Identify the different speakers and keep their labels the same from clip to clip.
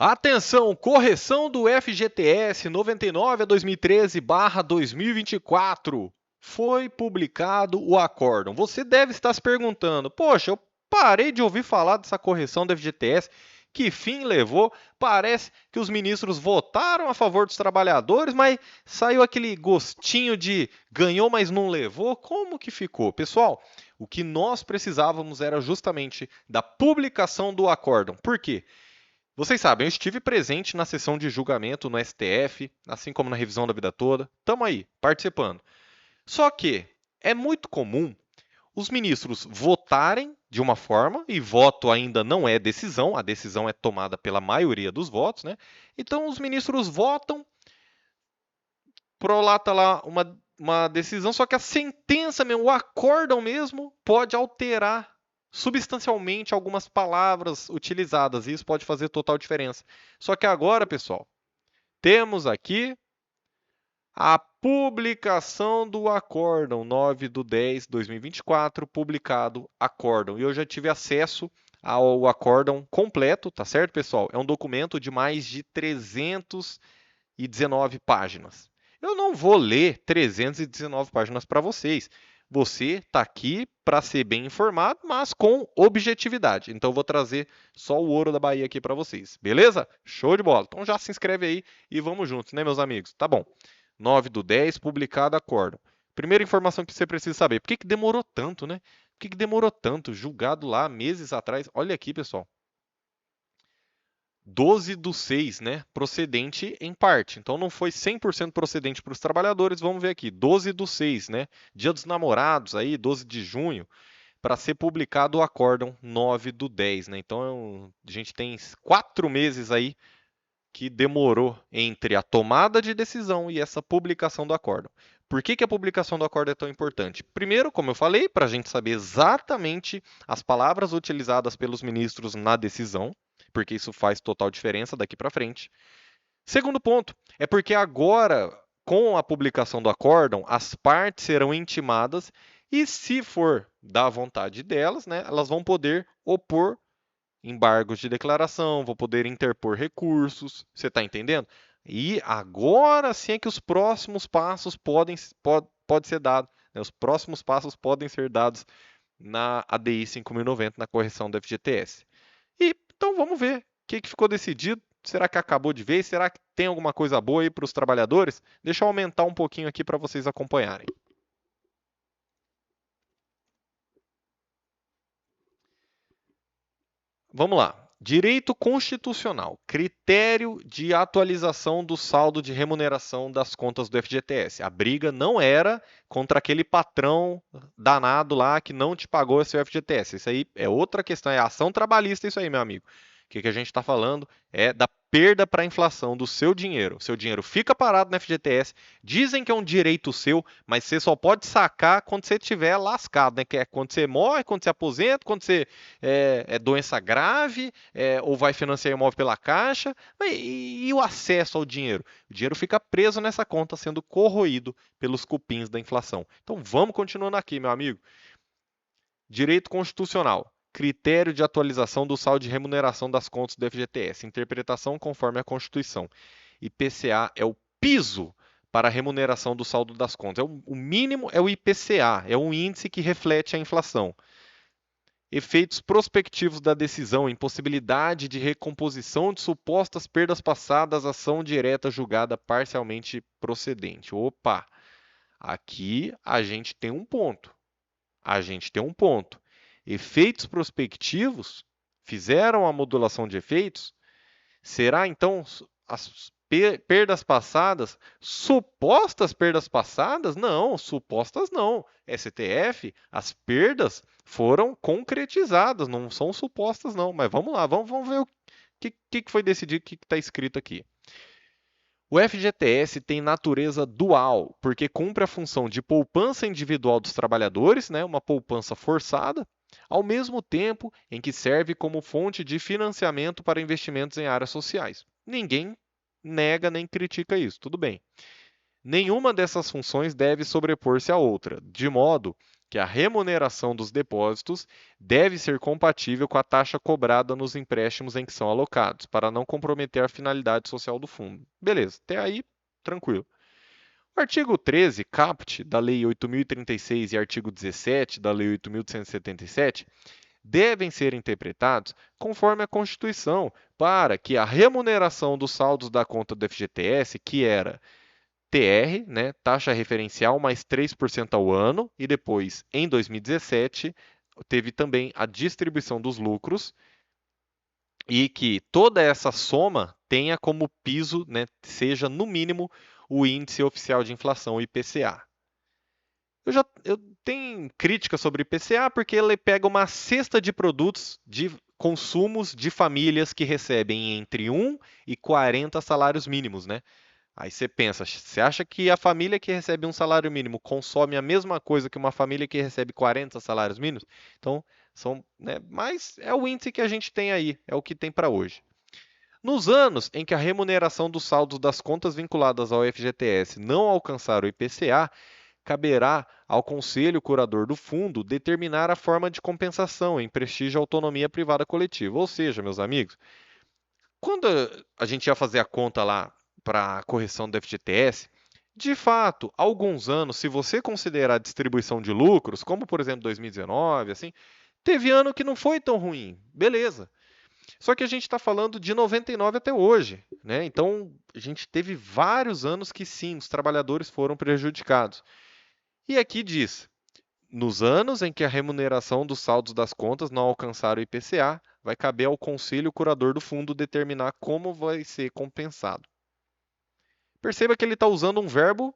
Speaker 1: Atenção, correção do FGTS 99 a 2013/2024. Foi publicado o acórdão. Você deve estar se perguntando: poxa, eu parei de ouvir falar dessa correção do FGTS. Que fim levou? Parece que os ministros votaram a favor dos trabalhadores, mas saiu aquele gostinho de ganhou, mas não levou. Como que ficou? Pessoal, o que nós precisávamos era justamente da publicação do acórdão. Por quê? Vocês sabem, eu estive presente na sessão de julgamento no STF, assim como na revisão da vida toda. Estamos aí, participando. Só que é muito comum os ministros votarem de uma forma, e voto ainda não é decisão, a decisão é tomada pela maioria dos votos, né? Então os ministros votam, prolata lá uma decisão, só que a sentença mesmo, o acórdão mesmo, pode alterar substancialmente algumas palavras utilizadas, e isso pode fazer total diferença. Só que agora, pessoal, temos aqui a publicação do acórdão 9/10/2024, publicado acórdão. E eu já tive acesso ao acórdão completo, tá certo, pessoal? É um documento de mais de 319 páginas. Eu não vou ler 319 páginas para vocês. Você está aqui para ser bem informado, mas com objetividade. Então, eu vou trazer só o ouro da Bahia aqui para vocês. Beleza? Show de bola. Então, já se inscreve aí e vamos juntos, né, meus amigos? Tá bom. 9/10, publicado acórdão. Primeira informação que você precisa saber. Por que demorou tanto, né? Por que demorou tanto? Julgado lá meses atrás. Olha aqui, pessoal. 12/6, né? Procedente em parte. Então não foi 100% procedente para os trabalhadores. Vamos ver aqui, 12/6, né? Dia dos Namorados aí, 12 de junho, para ser publicado o acórdão 9/10, né? Então a gente tem 4 meses aí que demorou entre a tomada de decisão e essa publicação do acórdão. Por que a publicação do acórdão é tão importante? Primeiro, como eu falei, para a gente saber exatamente as palavras utilizadas pelos ministros na decisão, porque isso faz total diferença daqui para frente. Segundo ponto, é porque agora, com a publicação do acórdão, as partes serão intimadas e, se for da vontade delas, né, elas vão poder opor embargos de declaração, vou poder interpor recursos, você está entendendo? E agora sim é que os próximos passos pode ser dado, né? Os próximos passos podem ser dados na ADI 5090, na correção do FGTS. E então vamos ver o que ficou decidido. Será que acabou de vez? Será que tem alguma coisa boa aí para os trabalhadores? Deixa eu aumentar um pouquinho aqui para vocês acompanharem. Vamos lá. Direito constitucional. Critério de atualização do saldo de remuneração das contas do FGTS. A briga não era contra aquele patrão danado lá que não te pagou seu FGTS. Isso aí é outra questão, é ação trabalhista isso aí, meu amigo. O que a gente está falando é da perda para a inflação do seu dinheiro. Seu dinheiro fica parado no FGTS. Dizem que é um direito seu, mas você só pode sacar quando você estiver lascado, né? Que é quando você morre, quando você aposenta, quando você é doença grave, ou vai financiar imóvel pela Caixa. E o acesso ao dinheiro? O dinheiro fica preso nessa conta, sendo corroído pelos cupins da inflação. Então vamos continuando aqui, meu amigo. Direito constitucional. Critério de atualização do saldo de remuneração das contas do FGTS. Interpretação conforme a Constituição. IPCA é o piso para a remuneração do saldo das contas. O mínimo é o IPCA, é um índice que reflete a inflação. Efeitos prospectivos da decisão, impossibilidade de recomposição de supostas perdas passadas, ação direta julgada parcialmente procedente. Opa, aqui a gente tem um ponto. A gente tem um ponto. Efeitos prospectivos fizeram a modulação de efeitos? Será então as perdas passadas, supostas perdas passadas? Não, supostas não. STF, as perdas foram concretizadas, não são supostas não. Mas vamos lá, vamos ver o que foi decidido, o que está escrito aqui. O FGTS tem natureza dual, porque cumpre a função de poupança individual dos trabalhadores, né, uma poupança forçada, ao mesmo tempo em que serve como fonte de financiamento para investimentos em áreas sociais. Ninguém nega nem critica isso, tudo bem. Nenhuma dessas funções deve sobrepor-se à outra, de modo que a remuneração dos depósitos deve ser compatível com a taxa cobrada nos empréstimos em que são alocados, para não comprometer a finalidade social do fundo. Beleza, até aí, tranquilo. O artigo 13, caput, da Lei 8.036 e artigo 17 da Lei 8.177, devem ser interpretados conforme a Constituição, para que a remuneração dos saldos da conta do FGTS, que era TR, né, taxa referencial mais 3% ao ano, e depois, em 2017, teve também a distribuição dos lucros, e que toda essa soma tenha como piso, né, seja no mínimo o índice oficial de inflação, o IPCA. Eu tenho crítica sobre o IPCA porque ele pega uma cesta de produtos de consumos de famílias que recebem entre 1 e 40 salários mínimos, né? Aí você pensa, você acha que a família que recebe um salário mínimo consome a mesma coisa que uma família que recebe 40 salários mínimos? Então, são, né, mas é o índice que a gente tem aí, é o que tem para hoje. Nos anos em que a remuneração dos saldos das contas vinculadas ao FGTS não alcançar o IPCA, caberá ao Conselho Curador do Fundo determinar a forma de compensação em prestígio à autonomia privada coletiva. Ou seja, meus amigos, quando a gente ia fazer a conta lá para a correção do FGTS, de fato, há alguns anos, se você considerar a distribuição de lucros, como por exemplo 2019, assim, teve ano que não foi tão ruim, beleza. Só que a gente está falando de 99 até hoje, né? Então a gente teve vários anos que sim, os trabalhadores foram prejudicados. E aqui diz: nos anos em que a remuneração dos saldos das contas não alcançar o IPCA, vai caber ao Conselho Curador do Fundo determinar como vai ser compensado. Perceba que ele está usando um verbo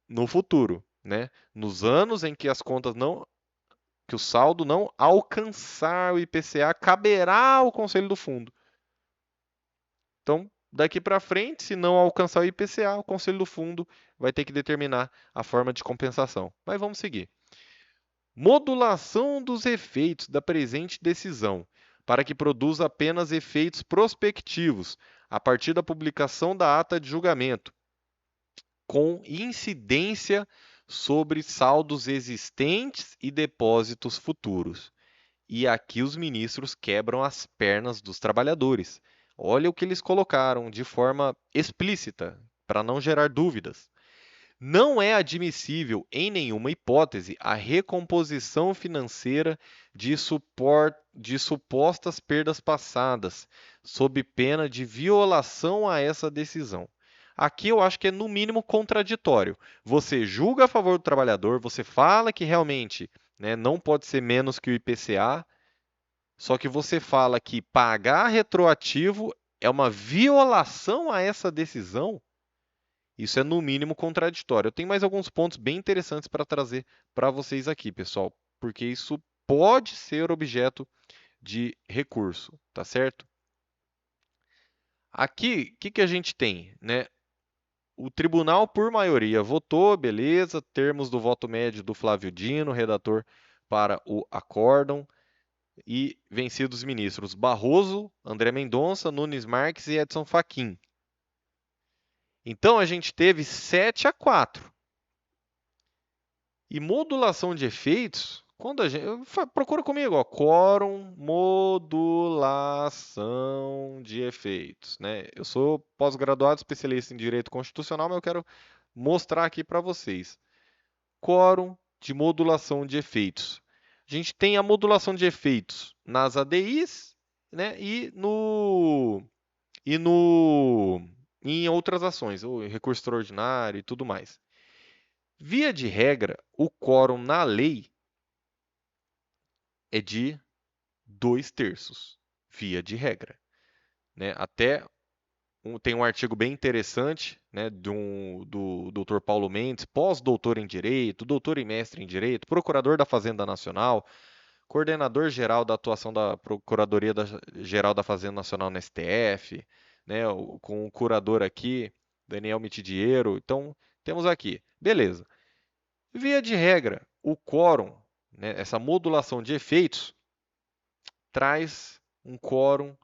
Speaker 1: no futuro, né? Nos anos em que as contas não, que o saldo não alcançar o IPCA, caberá ao Conselho do Fundo. Então, daqui para frente, se não alcançar o IPCA, o Conselho do Fundo vai ter que determinar a forma de compensação. Mas vamos seguir. Modulação dos efeitos da presente decisão, para que produza apenas efeitos prospectivos, a partir da publicação da ata de julgamento, com incidência sobre saldos existentes e depósitos futuros. E aqui os ministros quebram as pernas dos trabalhadores. Olha o que eles colocaram de forma explícita, para não gerar dúvidas. Não é admissível, em nenhuma hipótese, a recomposição financeira de supostas perdas passadas, sob pena de violação a essa decisão. Aqui eu acho que é, no mínimo, contraditório. Você julga a favor do trabalhador, você fala que realmente, né, não pode ser menos que o IPCA, só que você fala que pagar retroativo é uma violação a essa decisão. Isso é, no mínimo, contraditório. Eu tenho mais alguns pontos bem interessantes para trazer para vocês aqui, pessoal, porque isso pode ser objeto de recurso, tá certo? Aqui, o que a gente tem, né? O tribunal, por maioria, votou, beleza, termos do voto médio do Flávio Dino, redator para o acórdão, e vencidos os ministros Barroso, André Mendonça, Nunes Marques e Edson Fachin. Então a gente teve 7-4. E modulação de efeitos, quando a gente procura comigo, ó, quórum, modulação de efeitos, né? Eu sou pós-graduado especialista em direito constitucional, mas eu quero mostrar aqui para vocês. Quórum de modulação de efeitos. A gente tem a modulação de efeitos nas ADIs, né? Em outras ações, o recurso extraordinário e tudo mais. Via de regra, o quórum na lei é de 2/3, via de regra, né? Até tem um artigo bem interessante, né, do Dr. Paulo Mendes, pós-doutor em Direito, doutor e mestre em Direito, procurador da Fazenda Nacional, coordenador geral da atuação da Geral da Fazenda Nacional na STF, né, com o curador aqui, Daniel Mitidiero. Então, temos aqui, beleza. Via de regra, o quórum, né, essa modulação de efeitos, traz um quórum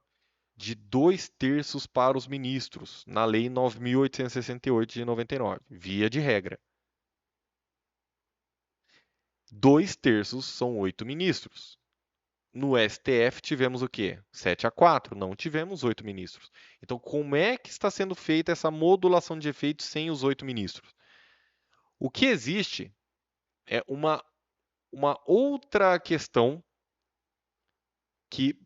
Speaker 1: de 2/3 para os ministros, na Lei 9.868 de 99, via de regra. 2/3 são 8 ministros. No STF tivemos o quê? 7/4, não tivemos 8 ministros. Então, como é que está sendo feita essa modulação de efeitos sem os 8 ministros? O que existe é uma outra questão que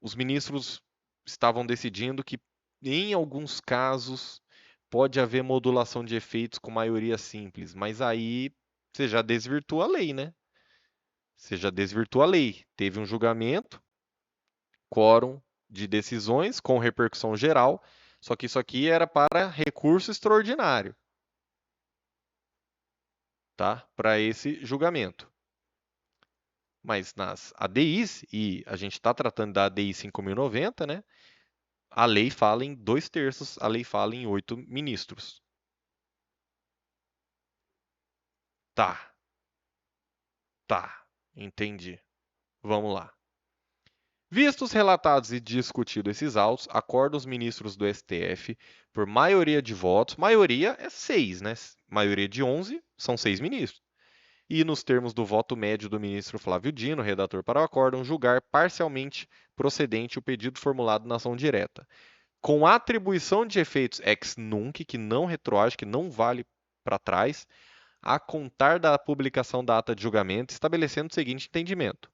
Speaker 1: os ministros estavam decidindo que, em alguns casos, pode haver modulação de efeitos com maioria simples, mas aí você já desvirtua a lei, né? Você já desvirtua a lei. Teve um julgamento, quórum de decisões com repercussão geral, só que isso aqui era para recurso extraordinário, tá? Para esse julgamento. Mas nas ADIs, e a gente está tratando da ADI 5090, né? A lei fala em 2/3, a lei fala em 8 ministros. Tá, tá, entendi. Vamos lá. Vistos, relatados e discutidos esses autos, acordam os ministros do STF, por maioria de votos, maioria é 6, né? Maioria de 11 são 6 ministros. E nos termos do voto médio do ministro Flávio Dino, redator para o acórdão, julgar parcialmente procedente o pedido formulado na ação direta, com atribuição de efeitos ex nunc, que não retroage, que não vale para trás, a contar da publicação da ata de julgamento, estabelecendo o seguinte entendimento: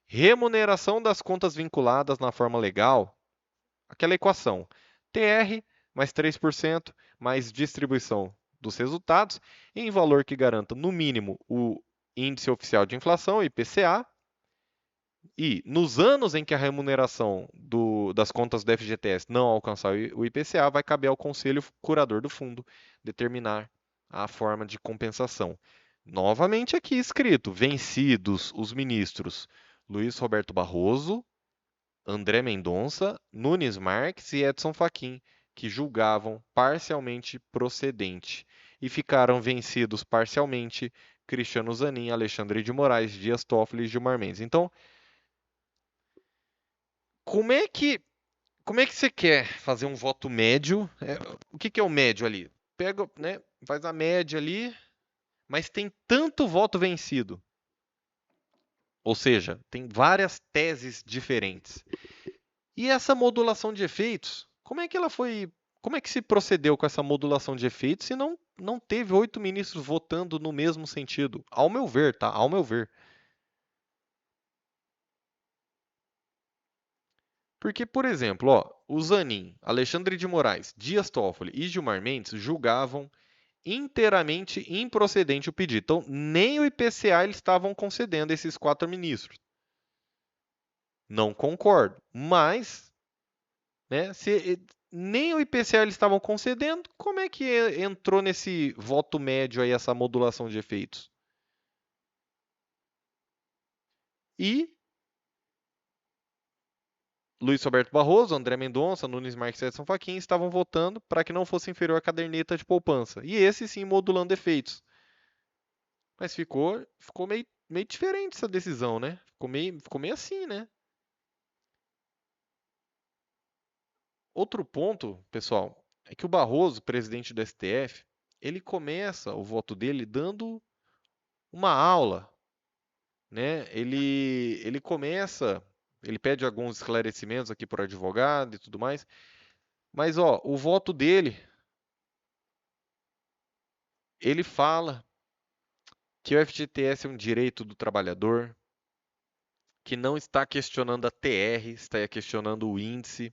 Speaker 1: remuneração das contas vinculadas na forma legal, aquela equação, TR mais 3% mais distribuição dos resultados, em valor que garanta, no mínimo, o índice oficial de inflação, IPCA, e nos anos em que a remuneração das contas do FGTS não alcançar o IPCA, vai caber ao Conselho Curador do Fundo determinar a forma de compensação. Novamente aqui escrito, vencidos os ministros Luiz Roberto Barroso, André Mendonça, Nunes Marques e Edson Fachin, que julgavam parcialmente procedente, e ficaram vencidos parcialmente Cristiano Zanin, Alexandre de Moraes, Dias Toffoli e Gilmar Mendes. Então, como é que você quer fazer um voto médio? O que é o médio ali? Pega, né, faz a média ali, mas tem tanto voto vencido. Ou seja, tem várias teses diferentes. E essa modulação de efeitos, como é que ela foi? Como é que se procedeu com essa modulação de efeitos se não teve 8 ministros votando no mesmo sentido? Ao meu ver, tá? Ao meu ver. Porque, por exemplo, ó, o Zanin, Alexandre de Moraes, Dias Toffoli e Gilmar Mendes julgavam inteiramente improcedente o pedido. Então, nem o IPCA eles estavam concedendo a esses 4 ministros. Não concordo. Mas, né, se nem o IPCA eles estavam concedendo, como é que entrou nesse voto médio aí essa modulação de efeitos? E Luiz Roberto Barroso, André Mendonça, Nunes Marques e Edson Fachin estavam votando para que não fosse inferior à caderneta de poupança. E esse sim modulando efeitos. Mas ficou meio diferente essa decisão, né? Ficou meio assim, né? Outro ponto, pessoal, é que o Barroso, presidente do STF, ele começa o voto dele dando uma aula, né? Ele começa, ele pede alguns esclarecimentos aqui para o advogado e tudo mais, mas ó, o voto dele, ele fala que o FGTS é um direito do trabalhador, que não está questionando a TR, está questionando o índice,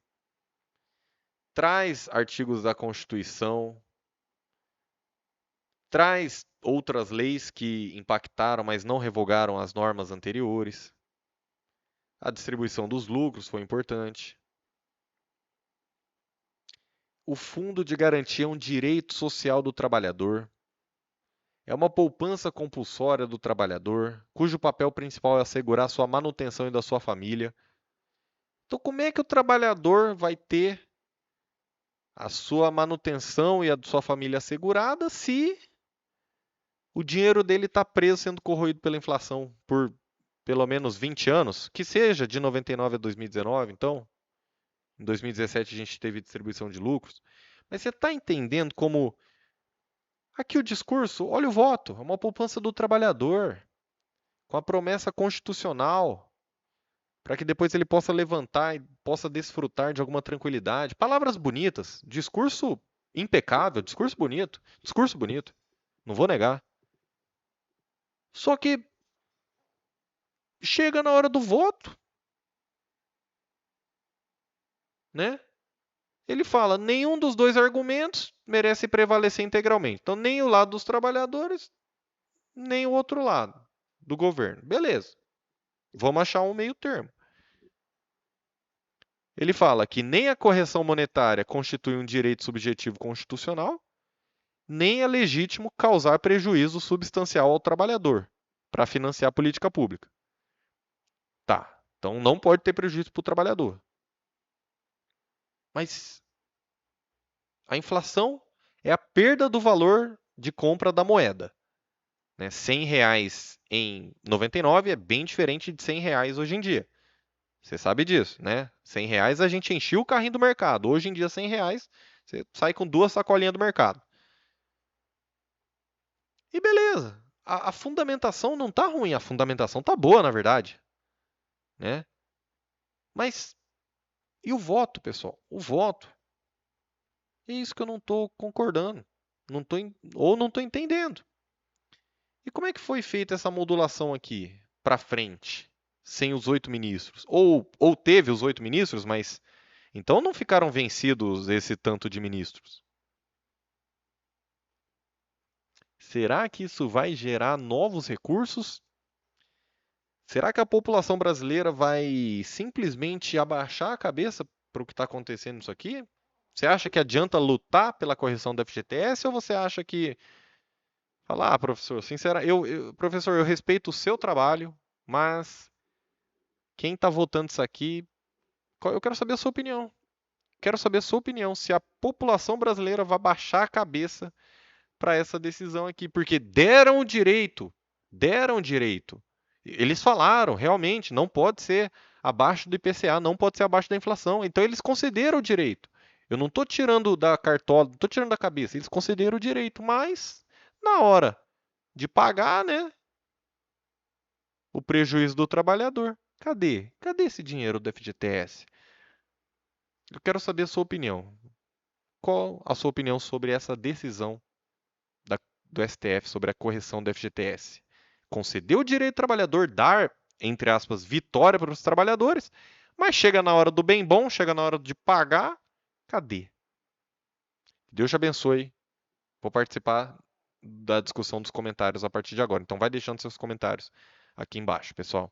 Speaker 1: traz artigos da Constituição, traz outras leis que impactaram, mas não revogaram as normas anteriores. A distribuição dos lucros foi importante. O fundo de garantia é um direito social do trabalhador. É uma poupança compulsória do trabalhador, cujo papel principal é assegurar sua manutenção e da sua família. Então, como é que o trabalhador vai ter a sua manutenção e a de sua família assegurada se o dinheiro dele está preso sendo corroído pela inflação por pelo menos 20 anos? Que seja de 99 a 2019, então. Em 2017 a gente teve distribuição de lucros. Mas você está entendendo como aqui o discurso, olha o voto, é uma poupança do trabalhador. com a promessa constitucional, para que depois ele possa levantar e possa desfrutar de alguma tranquilidade. Palavras bonitas, discurso impecável, discurso bonito, não vou negar. Só que chega na hora do voto, né? Ele fala, nenhum dos dois argumentos merece prevalecer integralmente. Então, nem o lado dos trabalhadores, nem o outro lado do governo. Beleza. Vamos achar um meio termo. Ele fala que nem a correção monetária constitui um direito subjetivo constitucional, nem é legítimo causar prejuízo substancial ao trabalhador para financiar a política pública. Tá. Então não pode ter prejuízo para o trabalhador. Mas a inflação é a perda do valor de compra da moeda. Né? R$ 100 em 99 é bem diferente de R$ 100 hoje em dia. Você sabe disso, né? R$ 100 a gente enchia o carrinho do mercado. Hoje em dia, R$ 100 você sai com 2 sacolinhas do mercado. E beleza. A fundamentação não tá ruim, a fundamentação tá boa, na verdade. Né? Mas e o voto, pessoal? O voto. É isso que eu não estou concordando. Ou não estou entendendo. E como é que foi feita essa modulação aqui para frente, sem os 8 ministros? Ou teve os 8 ministros, mas então não ficaram vencidos esse tanto de ministros? Será que isso vai gerar novos recursos? Será que a população brasileira vai simplesmente abaixar a cabeça para o que está acontecendo nisso aqui? Você acha que adianta lutar pela correção do FGTS ou você acha que falar, professor, sinceramente, professor, eu respeito o seu trabalho, mas quem está votando isso aqui, eu quero saber a sua opinião. Quero saber a sua opinião se a população brasileira vai baixar a cabeça para essa decisão aqui, porque deram o direito. Eles falaram, realmente, não pode ser abaixo do IPCA, não pode ser abaixo da inflação. Então eles concederam o direito. Eu não estou tirando da cartola, não estou tirando da cabeça. Eles concederam o direito, mas na hora de pagar, né, o prejuízo do trabalhador, cadê? Cadê esse dinheiro do FGTS? Eu quero saber a sua opinião. Qual a sua opinião sobre essa decisão do STF sobre a correção do FGTS? Concedeu o direito do trabalhador, dar, entre aspas, vitória para os trabalhadores, mas chega na hora do bem bom, chega na hora de pagar, cadê? Deus te abençoe. Vou participar da discussão dos comentários a partir de agora. Então vai deixando seus comentários aqui embaixo, pessoal.